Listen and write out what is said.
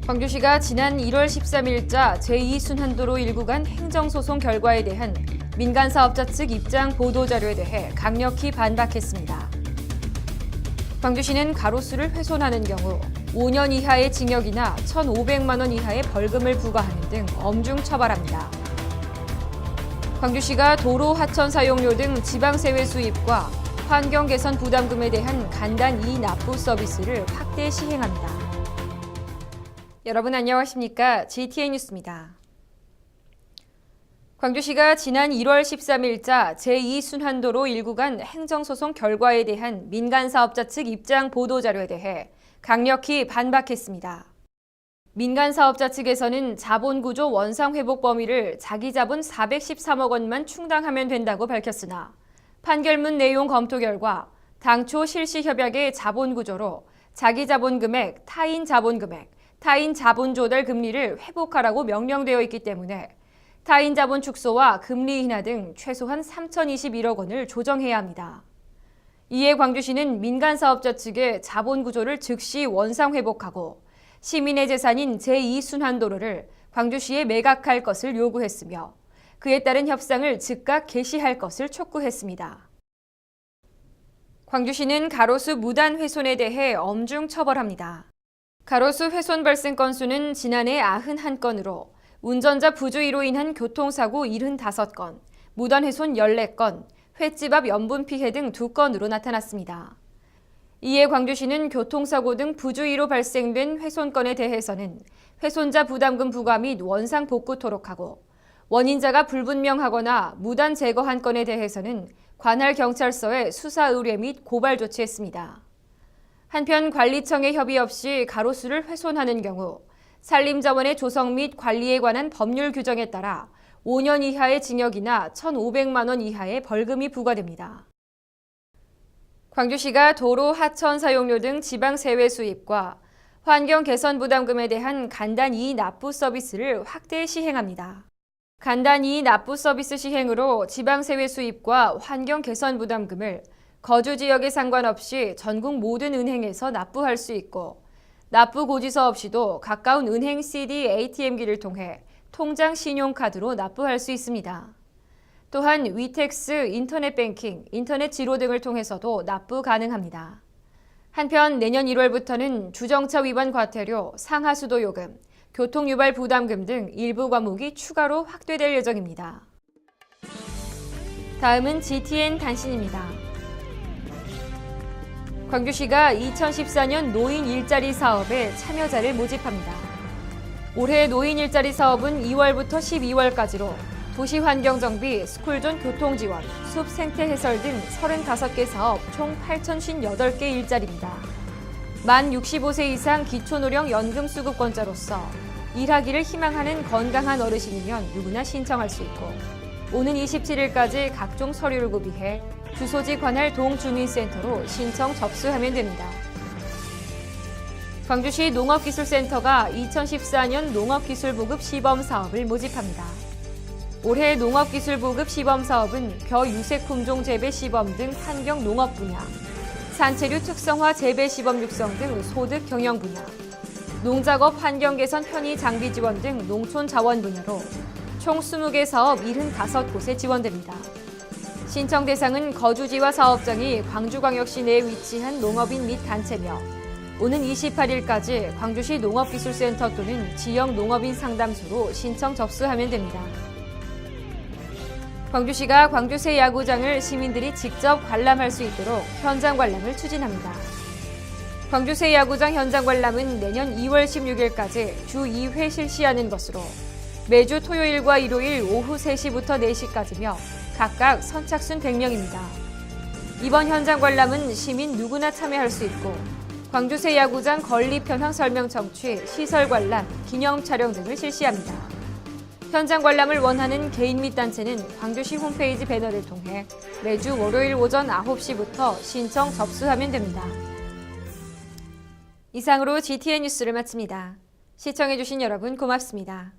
광주시가 지난 1월 13일자 제2순환도로 일구 간 행정소송 결과에 대한 민간사업자 측 입장 보도자료에 대해 강력히 반박했습니다. 광주시는 가로수를 훼손하는 경우 5년 이하의 징역이나 1,500만 원 이하의 벌금을 부과하는 등 엄중 처벌합니다. 광주시가 도로 하천 사용료 등 지방세외 수입과 환경 개선 부담금에 대한 간단 이납부 서비스를 확대 시행합니다. 여러분 안녕하십니까? GTN 뉴스입니다. 광주시가 지난 1월 13일자 제2순환도로 일구 간 행정소송 결과에 대한 민간사업자 측 입장 보도자료에 대해 강력히 반박했습니다. 민간사업자 측에서는 자본구조 원상회복 범위를 자기 자본 413억 원만 충당하면 된다고 밝혔으나 판결문 내용 검토 결과 당초 실시협약의 자본구조로 자기 자본금액, 타인 자본금액, 타인 자본 조달 금리를 회복하라고 명령되어 있기 때문에 타인 자본 축소와 금리 인하 등 최소한 3,021억 원을 조정해야 합니다. 이에 광주시는 민간사업자 측의 자본 구조를 즉시 원상 회복하고 시민의 재산인 제2순환도로를 광주시에 매각할 것을 요구했으며 그에 따른 협상을 즉각 개시할 것을 촉구했습니다. 광주시는 가로수 무단 훼손에 대해 엄중 처벌합니다. 가로수 훼손 발생 건수는 지난해 91건으로 운전자 부주의로 인한 교통사고 75건, 무단 훼손 14건, 횟집 앞 염분 피해 등 2건으로 나타났습니다. 이에 광주시는 교통사고 등 부주의로 발생된 훼손건에 대해서는 훼손자 부담금 부과 및 원상 복구토록 하고 원인자가 불분명하거나 무단 제거한 건에 대해서는 관할 경찰서에 수사 의뢰 및 고발 조치했습니다. 한편 관리청의 협의 없이 가로수를 훼손하는 경우 산림자원의 조성 및 관리에 관한 법률 규정에 따라 5년 이하의 징역이나 1,500만 원 이하의 벌금이 부과됩니다. 광주시가 도로 하천 사용료 등 지방세외 수입과 환경 개선 부담금에 대한 간단 이납부 서비스를 확대 시행합니다. 간단 이납부 서비스 시행으로 지방세외 수입과 환경 개선 부담금을 거주 지역에 상관없이 전국 모든 은행에서 납부할 수 있고 납부 고지서 없이도 가까운 은행 CD, ATM기를 통해 통장 신용카드로 납부할 수 있습니다. 또한 위텍스, 인터넷 뱅킹, 인터넷 지로 등을 통해서도 납부 가능합니다. 한편 내년 1월부터는 주정차 위반 과태료, 상하수도 요금, 교통유발 부담금 등 일부 과목이 추가로 확대될 예정입니다. 다음은 GTN 단신입니다. 광주시가 2014년 노인 일자리 사업에 참여자를 모집합니다. 올해 노인 일자리 사업은 2월부터 12월까지로 도시환경정비, 스쿨존 교통지원, 숲 생태 해설 등 35개 사업 총 8,058개 일자리입니다. 만 65세 이상 기초노령 연금수급권자로서 일하기를 희망하는 건강한 어르신이면 누구나 신청할 수 있고 오는 27일까지 각종 서류를 구비해 주소지 관할 동주민센터로 신청 접수하면 됩니다. 광주시 농업기술센터가 2014년 농업기술보급 시범사업을 모집합니다. 올해 농업기술보급 시범사업은 벼유색품종 재배 시범 등 환경 농업 분야, 산채류 특성화 재배 시범 육성 등 소득 경영 분야, 농작업 환경 개선 편의 장비 지원 등 농촌 자원 분야로 총 20개 사업 75곳에 지원됩니다. 신청 대상은 거주지와 사업장이 광주광역시 내에 위치한 농업인 및 단체며 오는 28일까지 광주시 농업기술센터 또는 지역 농업인 상담소로 신청 접수하면 됩니다. 광주시가 광주새 야구장을 시민들이 직접 관람할 수 있도록 현장 관람을 추진합니다. 광주새 야구장 현장 관람은 내년 2월 16일까지 주 2회 실시하는 것으로 매주 토요일과 일요일 오후 3시부터 4시까지며 각각 선착순 100명입니다. 이번 현장 관람은 시민 누구나 참여할 수 있고 광주새 야구장 건립 현황 설명 청취, 시설 관람, 기념 촬영 등을 실시합니다. 현장 관람을 원하는 개인 및 단체는 광주시 홈페이지 배너를 통해 매주 월요일 오전 9시부터 신청 접수하면 됩니다. 이상으로 GTN 뉴스를 마칩니다. 시청해주신 여러분 고맙습니다.